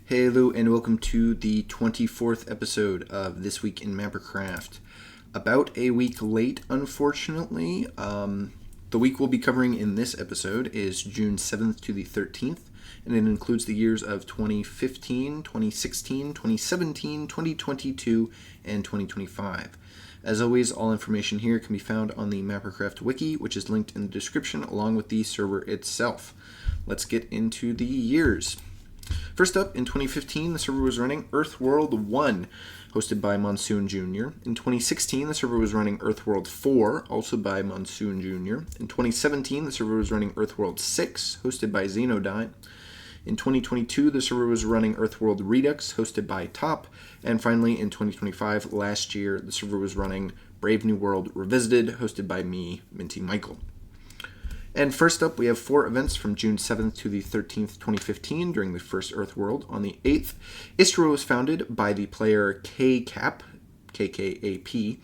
Hello and welcome to the 24th episode of This Week in Mappercraft. About a week late, unfortunately. The week we'll be covering in this episode is June 7th to the 13th, and it includes the years of 2015, 2016, 2017, 2022, and 2025. As always, all information here can be found on the Mappercraft wiki, which is linked in the description along with the server itself. Let's get into the years. First up, in 2015, the server was running Earthworld 1, hosted by Monsoon Jr. In 2016, the server was running Earthworld 4, also by Monsoon Jr. In 2017, the server was running Earthworld 6, hosted by Xenodyne. In 2022, the server was running Earthworld Redux, hosted by Top. And finally, in 2025, last year, the server was running Brave New World Revisited, hosted by me, MintyMichael. And first up, we have 4 events from June 7th to the 13th, 2015, during the first Earthworld. On the 8th, Istria was founded by the player K-Cap, K-K-A-P.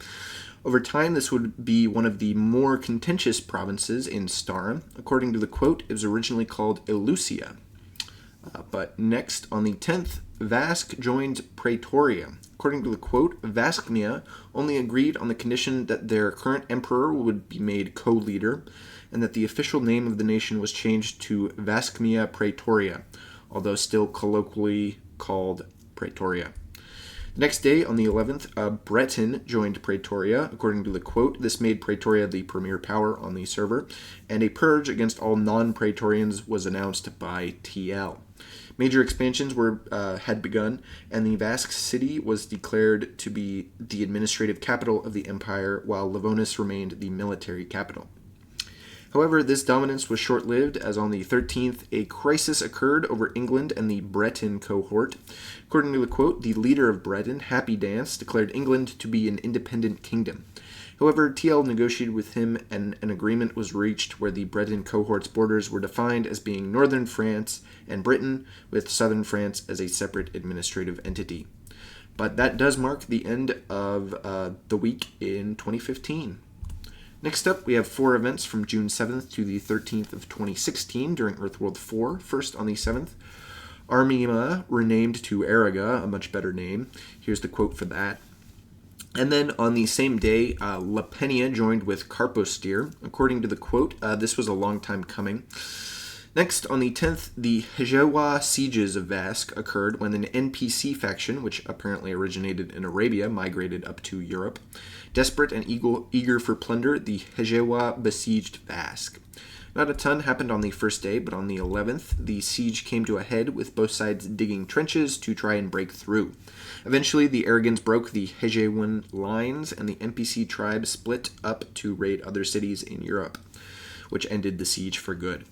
Over time, this would be one of the more contentious provinces in Stara. According to the quote, it was originally called Eleusia. But next, on the 10th, Vask joined Praetoria. According to the quote, Vaskmia only agreed on the condition that their current emperor would be made co-leader, and that the official name of the nation was changed to Vaskmia Praetoria, although still colloquially called Praetoria. The next day, on the 11th, a Breton joined Praetoria. According to the quote, this made Praetoria the premier power on the server, and a purge against all non-Praetorians was announced by TL. Major expansions had begun, and the Vask city was declared to be the administrative capital of the empire, while Livonis remained the military capital. However, this dominance was short-lived, as on the 13th, a crisis occurred over England and the Breton cohort. According to the quote, the leader of Breton, Happy Dance, declared England to be an independent kingdom. However, TL negotiated with him, and an agreement was reached where the Breton cohort's borders were defined as being northern France and Britain, with southern France as a separate administrative entity. But that does mark the end of the week in 2015. Next up, we have 4 events from June 7th to the 13th of 2016 during Earthworld 4. First, on the 7th, Armima renamed to Araga, a much better name. Here's the quote for that. And then on the same day, Lapenia joined with Carposteer. According to the quote, this was a long time coming. Next, on the 10th, the Hejewa sieges of Vask occurred when an NPC faction, which apparently originated in Arabia, migrated up to Europe. Desperate and eager for plunder, the Hejewa besieged Vask. Not a ton happened on the first day, but on the 11th, the siege came to a head with both sides digging trenches to try and break through. Eventually, the Aragans broke the Hejewan lines, and the NPC tribe split up to raid other cities in Europe, which ended the siege for good.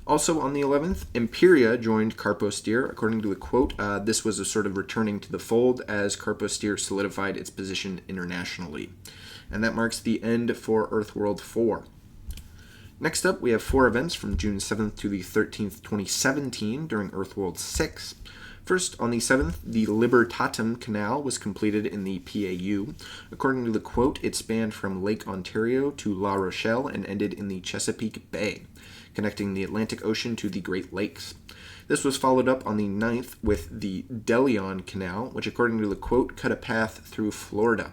Also on the 11th, Imperia joined Carposteer. According to the quote, this was a sort of returning to the fold as Carposteer solidified its position internationally. And that marks the end for Earthworld 4. Next up, we have 4 events from June 7th to the 13th, 2017 during Earthworld 6. First, on the 7th, the Libertatum Canal was completed in the PAU. According to the quote, it spanned from Lake Ontario to La Rochelle and ended in the Chesapeake Bay, connecting the Atlantic Ocean to the Great Lakes. This was followed up on the 9th with the Delion Canal, which according to the quote, cut a path through Florida.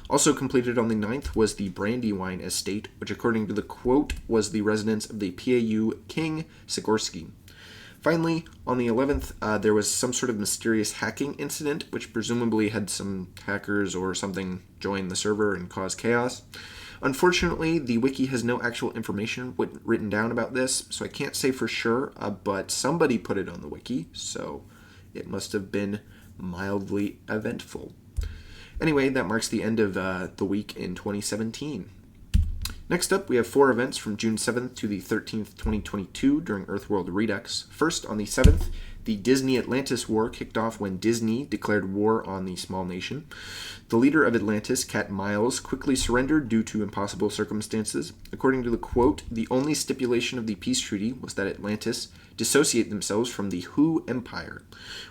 Also completed on the 9th was the Brandywine Estate, which according to the quote, was the residence of the PAU King Sikorsky. Finally, on the 11th, there was some sort of mysterious hacking incident, which presumably had some hackers or something join the server and cause chaos. Unfortunately, the wiki has no actual information written down about this, so I can't say for sure, but somebody put it on the wiki, so it must have been mildly eventful. Anyway, that marks the end of the week in 2017. Next up, we have 4 events from June 7th to the 13th, 2022 during Earthworld Redux. First, on the 7th, the Disney Atlantis War kicked off when Disney declared war on the small nation. The leader of Atlantis, Cat Miles, quickly surrendered due to impossible circumstances. According to the quote, the only stipulation of the peace treaty was that Atlantis dissociate themselves from the Hu Empire,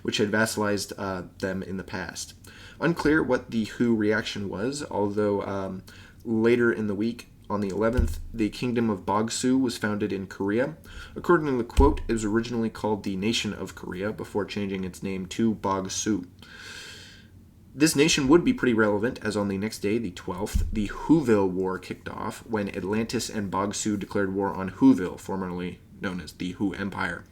which had vassalized them in the past. Unclear what the Hu reaction was, although later in the week, on the 11th, the Kingdom of Bogsu was founded in Korea. According to the quote, it was originally called the Nation of Korea before changing its name to Bogsu. This nation would be pretty relevant, as on the next day, the 12th, the Whoville War kicked off when Atlantis and Bogsu declared war on Whoville, formerly known as the Who Empire.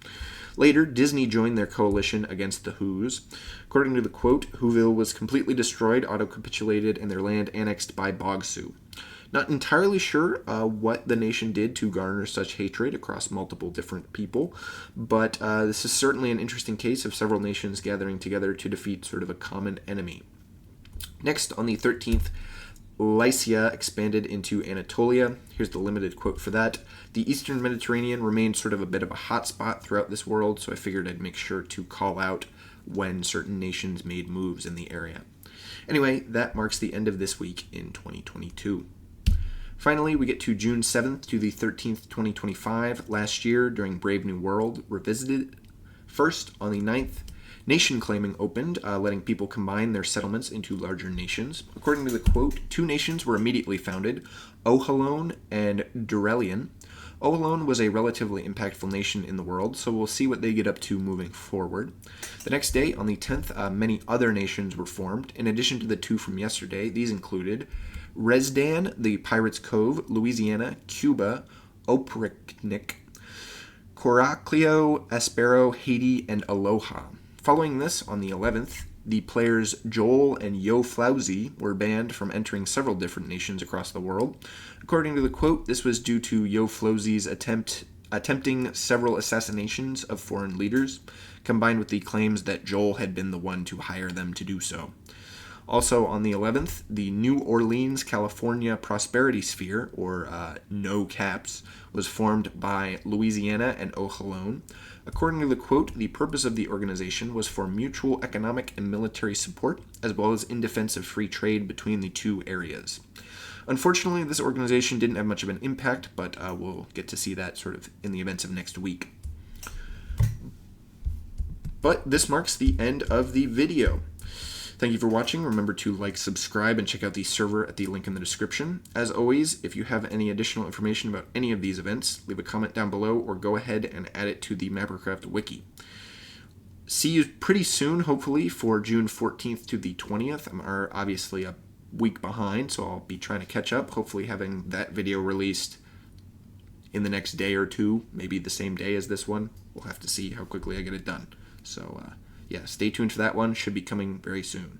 Later, Disney joined their coalition against the Whos. According to the quote, Whoville was completely destroyed, auto-capitulated, and their land annexed by Bogsu. Not entirely sure what the nation did to garner such hatred across multiple different people, but this is certainly an interesting case of several nations gathering together to defeat sort of a common enemy. Next, on the 13th, Lycia expanded into Anatolia. Here's the limited quote for that. The Eastern Mediterranean remained sort of a bit of a hotspot throughout this world, so I figured I'd make sure to call out when certain nations made moves in the area. Anyway, that marks the end of this week in 2022. Finally, we get to June 7th to the 13th, 2025. Last year, during Brave New World Revisited. First, on the 9th, nation claiming opened, letting people combine their settlements into larger nations. According to the quote, 2 nations were immediately founded, Ohalone and Durelion. Ohalone was a relatively impactful nation in the world, so we'll see what they get up to moving forward. The next day, on the 10th, many other nations were formed. In addition to the 2 from yesterday, these included Rezdan, the Pirates Cove, Louisiana, Cuba, Opricnik, Coraclio, Aspero, Haiti, and Aloha. Following this, on the 11th, the players Joel and Yo Flauzy were banned from entering several different nations across the world. According to the quote, this was due to Yo Flauzy's attempting several assassinations of foreign leaders, combined with the claims that Joel had been the one to hire them to do so. Also on the 11th, the New Orleans, California Prosperity Sphere, or No Caps, was formed by Louisiana and Ohalone. According to the quote, the purpose of the organization was for mutual economic and military support, as well as in defense of free trade between the 2 areas. Unfortunately, this organization didn't have much of an impact, but we'll get to see that sort of in the events of next week. But this marks the end of the video. Thank you for watching. Remember to like, subscribe, and check out the server at the link in the description. As always, if you have any additional information about any of these events, leave a comment down below or go ahead and add it to the Mappercraft wiki. See you pretty soon, hopefully, for June 14th to the 20th. I'm obviously a week behind, so I'll be trying to catch up, hopefully having that video released in the next day or 2, maybe the same day as this one. We'll have to see how quickly I get it done. So, yeah, stay tuned for that one. Should be coming very soon.